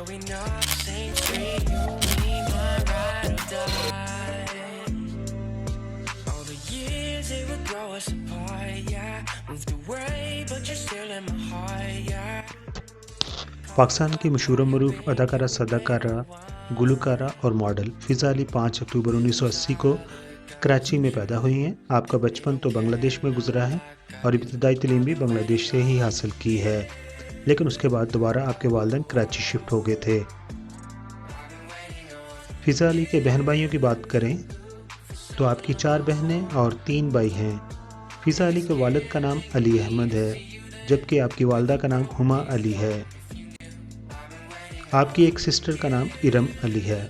growing up, same street, you me, my ride or die. All the years they would grow us apart, yeah. Moved away, but you're still in my heart, yeah. Pakistan की मशहूर मरूफ अदाकारा, सदाकारा, गुलकारा और model फ़िज़ा अली 5 अक्टूबर 1980 को कराची में पैदा हुई हैं। आपका बचपन तो बांग्लादेश में गुजरा है और इब्तदाई तालीम भी बांग्लादेश से ही हासिल की है, लेकिन उसके बाद दोबारा आपके वालिदैन कराची शिफ्ट हो गए थे। फ़िज़ा अली के बहन भाइयों की बात करें तो आपकी 4 बहनें और 3 भाई हैं। फ़िज़ा अली के वालिद का नाम अली अहमद है, जबकि आपकी वालदा का नाम हुमा अली है। आपकी एक सिस्टर का नाम इरम अली है।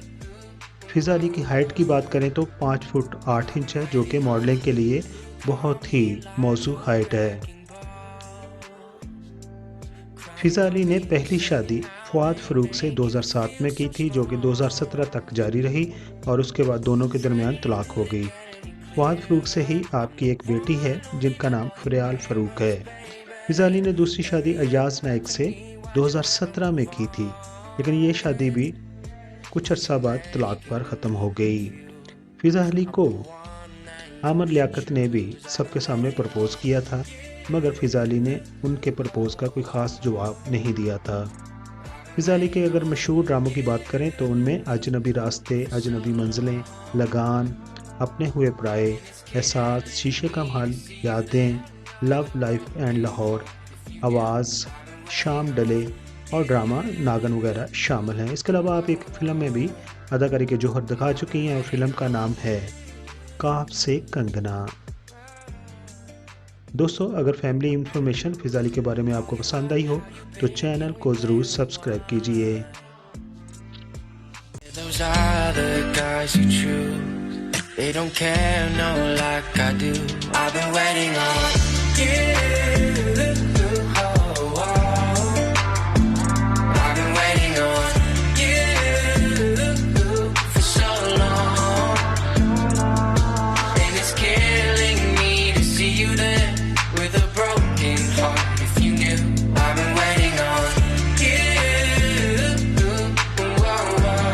फ़िज़ा अली की हाइट की बात करें तो 5 फुट 8 इंच है, जो कि मॉडलिंग के लिए बहुत ही मौजू हाइट है। फ़िज़ा अली ने पहली शादी फ़ुआद फ़ारूक से 2007 में की थी, जो कि 2017 तक जारी रही और उसके बाद दोनों के दरमियान तलाक हो गई। फ़ुआद फ़ारूक से ही आपकी एक बेटी है जिनका नाम फ़रियाल फ़ारूक है। फ़िज़ा अली ने दूसरी शादी अयाज़ नाइक से 2017 में की थी, लेकिन ये शादी भी कुछ अरसा बाद तलाक पर ख़त्म हो गई। फ़िज़ा अली को आमिर लियाकत ने भी सबके सामने प्रपोज़ किया था, मगर फ़िज़ा अली ने उनके प्रपोज़ का कोई ख़ास जवाब नहीं दिया था। फ़िज़ा अली के अगर मशहूर ड्रामों की बात करें तो उनमें अजनबी रास्ते, अजनबी मंजिलें, लगान, अपने हुए पराए, एहसास, शीशे का महल, यादें, लव लाइफ एंड लाहौर, आवाज़, शाम डले और ड्रामा नागन वगैरह शामिल हैं। इसके अलावा आप एक फ़िल्म में भी अदाकारी के जौहर दिखा चुकी हैं और फ़िल्म का नाम है काफ से कंगना। दोस्तों, अगर फैमिली इंफॉर्मेशन फ़िज़ा अली के बारे में आपको पसंद आई हो तो चैनल को ज़रूर सब्सक्राइब कीजिए। Those are the guys you choose. They don't care, no, like I do. I've been waiting on you. Oh, oh. I've been waiting on you for so long, and it's killing me to see you there with a broken heart. If you knew, I've been waiting on you. Oh, oh.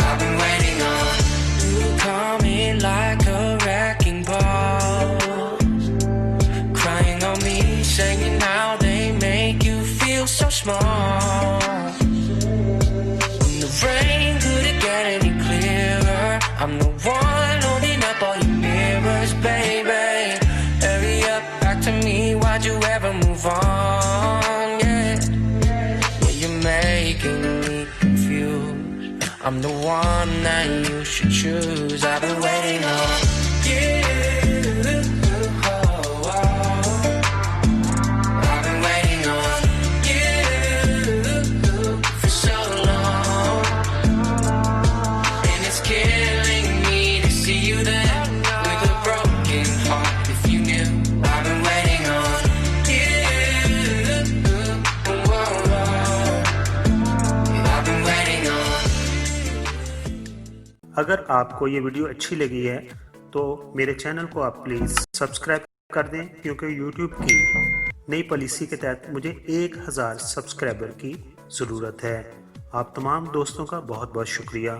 I've been waiting on you coming like a wrecking ball, crying on me, saying how they make you feel so small. When the rain couldn't get any clearer, I'm the one holding up all your mirrors, baby. Hurry up, back to me, why'd you ever move on? Yeah, you're making me confused. I'm the one that you should choose. I've been waiting on you. Oh, oh. I've been waiting on you for so long, and it's killing me to see you there with a broken heart. If you knew, I've been waiting on you. Oh, oh. I've been waiting on. अगर आपको ये video अच्छी लगी है तो मेरे channel को आप प्लीज़ सब्सक्राइब कर दें, क्योंकि YouTube की नई पॉलिसी के तहत मुझे 1000 सब्सक्राइबर की ज़रूरत है। आप तमाम दोस्तों का बहुत बहुत शुक्रिया।